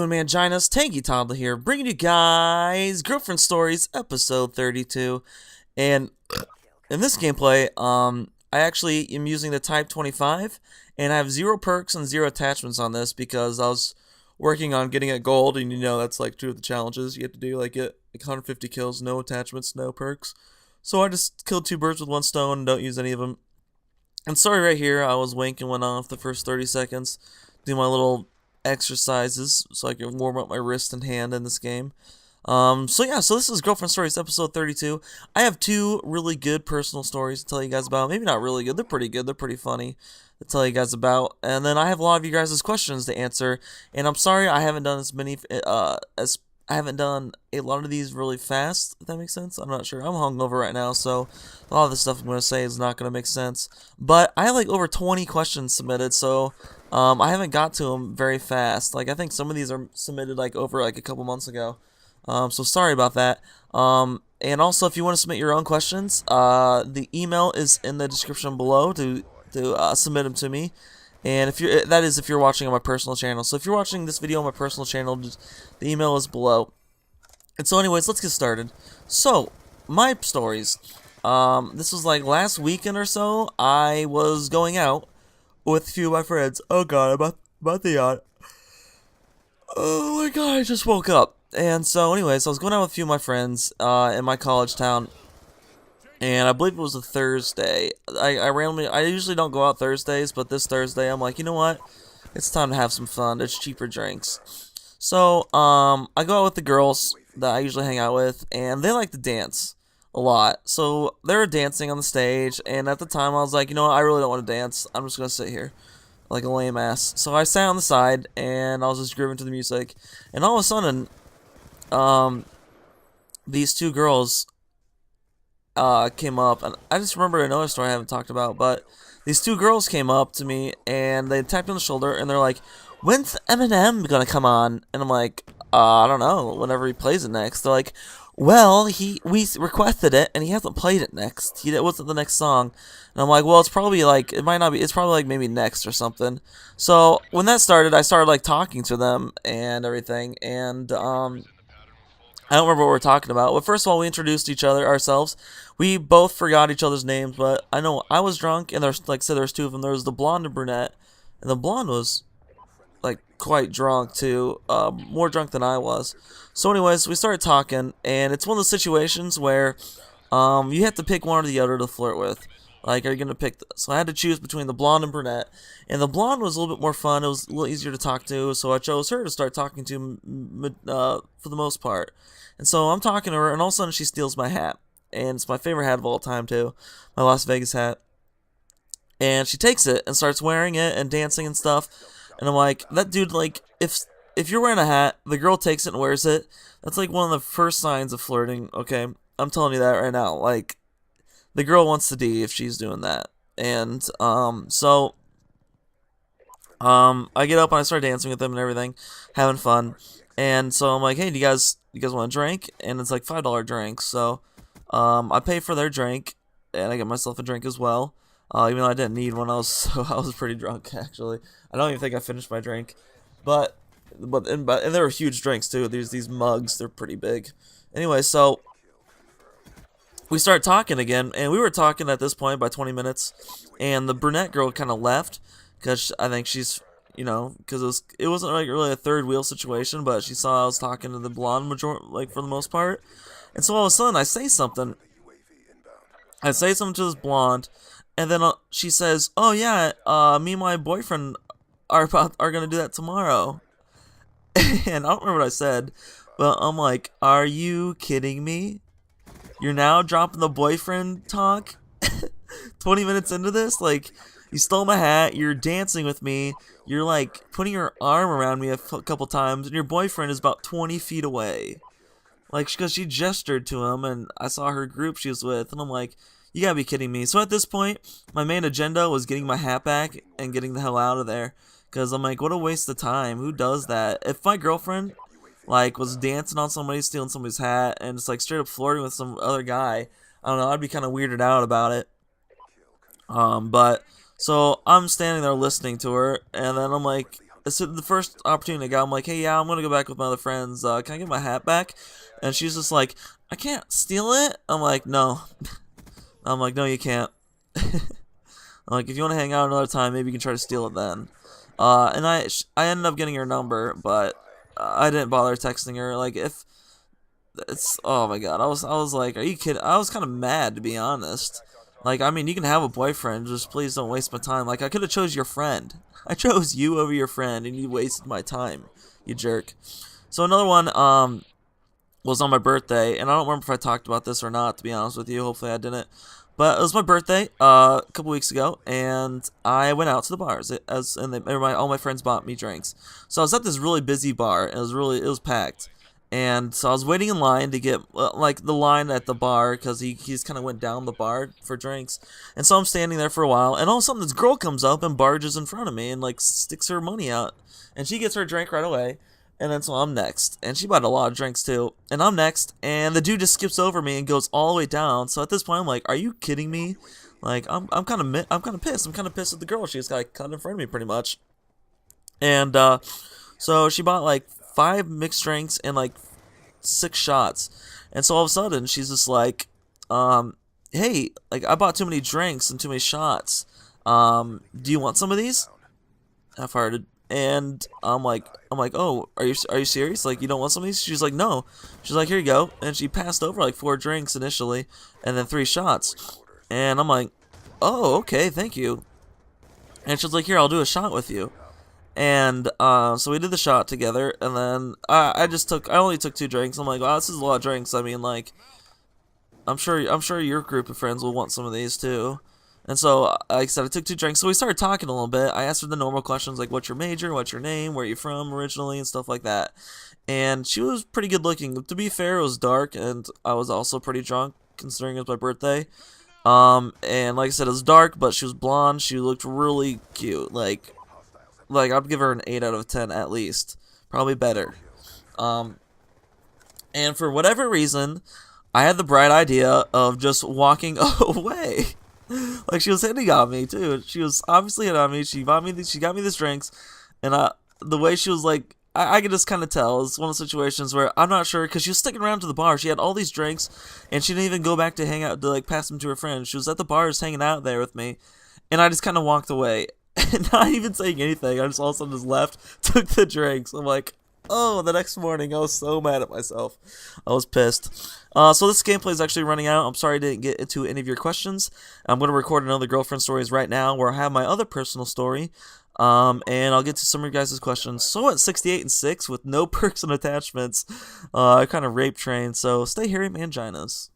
doing, Manginas? Tanky Toddler here, bringing you guys Girlfriend Stories, episode 32. And in this gameplay, I actually am using the Type 25, and I have 0 perks and 0 attachments on this because I was working on getting it gold, and that's like 2 of the challenges you have to do, like get like 150 kills, no attachments, no perks. So I just killed 2 birds with 1 stone and don't use any of them. And sorry, right here, I was winking went off the first 30 seconds, do my little exercises so I can warm up my wrist and hand in this game. So this is Girlfriend Stories episode 32. I have 2 really good personal stories to tell you guys about. Maybe not really good, they're pretty good, they're pretty funny to tell you guys about. And then I have a lot of you guys' questions to answer. And I'm sorry I haven't done as many as I haven't done a lot of these really fast, if that makes sense. I'm not sure. I'm hungover right now, so a lot of the stuff I'm going to say is not going to make sense. But I have like over 20 questions submitted, so I haven't got to them very fast. Like, I think some of these are submitted like over like a couple months ago. So sorry about that. And also, if you want to submit your own questions, the email is in the description below to submit them to me. And if you're watching on my personal channel. So if you're watching this video on my personal channel, the email is below. And so anyways, let's get started. So, my stories. This was like last weekend or so. I was going out with a few of my friends. Oh god, I'm about to yawn. Oh my god, I just woke up. And so anyways, I was going out with a few of my friends in my college town. And I believe it was a Thursday. I usually don't go out Thursdays, but this Thursday I'm like, you know what? It's time to have some fun. There's cheaper drinks. So, I go out with the girls that I usually hang out with, and they like to dance a lot. So, they were dancing on the stage, and at the time I was like, you know what? I really don't want to dance. I'm just going to sit here like a lame ass. So, I sat on the side, and I was just grooving to the music. And all of a sudden, these 2 girls came up, and I just remember another story I haven't talked about, but these 2 girls came up to me, and they tapped me on the shoulder, and they're like, when's Eminem gonna come on? And I'm like, I don't know, whenever he plays it next. They're like, well, we requested it, and he hasn't played it next. It wasn't the next song. And I'm like, well, it's probably like, it might not be, it's probably like maybe next or something. So, when that started, I started like talking to them and everything, and, I don't remember what we're talking about. Well, first of all, we introduced ourselves. We both forgot each other's names, but I know I was drunk, and there's, like I said, there's 2 of them. There was the blonde and brunette, and the blonde was, like, quite drunk, too. More drunk than I was. So anyways, we started talking, and it's one of those situations where, you have to pick one or the other to flirt with. Like, are you going to pick So I had to choose between the blonde and brunette. And the blonde was a little bit more fun. It was a little easier to talk to, so I chose her to start talking to for the most part. And so I'm talking to her, and all of a sudden she steals my hat. And it's my favorite hat of all time, too. My Las Vegas hat. And she takes it and starts wearing it and dancing and stuff. And I'm like, that dude, like, if you're wearing a hat, the girl takes it and wears it, that's like one of the first signs of flirting, okay? I'm telling you that right now. Like, the girl wants the D if she's doing that. And, I get up and I start dancing with them and everything, having fun. And so I'm like, hey, do you guys want a drink? And it's like $5 drinks. So, I pay for their drink, and I get myself a drink as well. Even though I didn't need one, I was pretty drunk, actually. I don't even think I finished my drink. But they were huge drinks, too. There's these mugs, they're pretty big. Anyway, so we started talking again, and we were talking at this point by 20 minutes, and the brunette girl kind of left, because I think she's, because it wasn't like really a third wheel situation, but she saw I was talking to the blonde for the most part, and so all of a sudden I say something to this blonde, and then she says, oh yeah, me and my boyfriend are gonna do that tomorrow, and I don't remember what I said, but I'm like, are you kidding me? You're now dropping the boyfriend talk 20 minutes into this? Like, you stole my hat, you're dancing with me, you're like putting your arm around me a couple times, and your boyfriend is about 20 feet away. Like, because she gestured to him, and I saw her group she was with, and I'm like, you gotta be kidding me. So at this point, my main agenda was getting my hat back and getting the hell out of there. Because I'm like, what a waste of time. Who does that? If my girlfriend like was dancing on somebody, stealing somebody's hat, and just like straight up flirting with some other guy, I don't know, I'd be kind of weirded out about it. But so I'm standing there listening to her, and then I'm like, so the first opportunity I got, I'm like, hey, yeah, I'm gonna go back with my other friends. Can I get my hat back? And she's just like, I can't steal it. I'm like, no. I'm like, no, you can't. I'm like, if you want to hang out another time, maybe you can try to steal it then. And I ended up getting her number, but I didn't bother texting her. Like, if it's, oh my god, I was like, are you kidding? I was kind of mad, to be honest. Like, I mean, you can have a boyfriend, just please don't waste my time. Like, I could have chose your friend. I chose you over your friend, and you wasted my time, you jerk. So another one, was on my birthday, and I don't remember if I talked about this or not, to be honest with you. Hopefully I didn't. But it was my birthday a couple weeks ago, and I went out to the bars, all my friends bought me drinks. So I was at this really busy bar, and it was packed. And so I was waiting in line to get, like, the line at the bar, because he just kind of went down the bar for drinks. And so I'm standing there for a while, and all of a sudden this girl comes up and barges in front of me and, like, sticks her money out. And she gets her drink right away. And then so I'm next, and she bought a lot of drinks too, and I'm next, and the dude just skips over me and goes all the way down. So at this point, I'm like, "Are you kidding me?" Like, I'm kind of pissed. I'm kind of pissed at the girl. She just got cut in front of me, pretty much. And so she bought like 5 mixed drinks and like 6 shots, and so all of a sudden she's just like, "Hey, like I bought too many drinks and too many shots. Do you want some of these?" I farted. And I'm like, oh, are you serious? Like, you don't want some of these? She's like, no. She's like, here you go. And she passed over like 4 drinks initially, and then 3 shots. And I'm like, oh, okay, thank you. And she's like, here, I'll do a shot with you. And so we did the shot together, and then I only took 2 drinks. I'm like, wow, this is a lot of drinks. I mean, like, I'm sure your group of friends will want some of these too. And so, like I said, I took 2 drinks. So we started talking a little bit. I asked her the normal questions like, what's your major, what's your name, where are you from originally, and stuff like that. And she was pretty good looking. To be fair, it was dark, and I was also pretty drunk, considering it was my birthday. And like I said, it was dark, but she was blonde. She looked really cute. Like I'd give her an 8 out of 10 at least. Probably better. And for whatever reason, I had the bright idea of just walking away. Like, she was hitting on me too. She was obviously hitting on me. She got me these drinks, and the way she was like, I could just kind of tell. It's one of the situations where I'm not sure, because she was sticking around to the bar. She had all these drinks, and she didn't even go back to hang out to like pass them to her friends. She was at the bar just hanging out there with me, and I just kind of walked away, and not even saying anything. I just all of a sudden just left, took the drinks. I'm like, oh, the next morning I was so mad at myself. I was pissed. So this gameplay is actually running out. I'm sorry I didn't get into any of your questions. I'm going to record another girlfriend stories right now where I have my other personal story. And I'll get to some of your guys' questions. So at 68 and 6 with no perks and attachments, I kind of rape trained. So stay here, Manginas.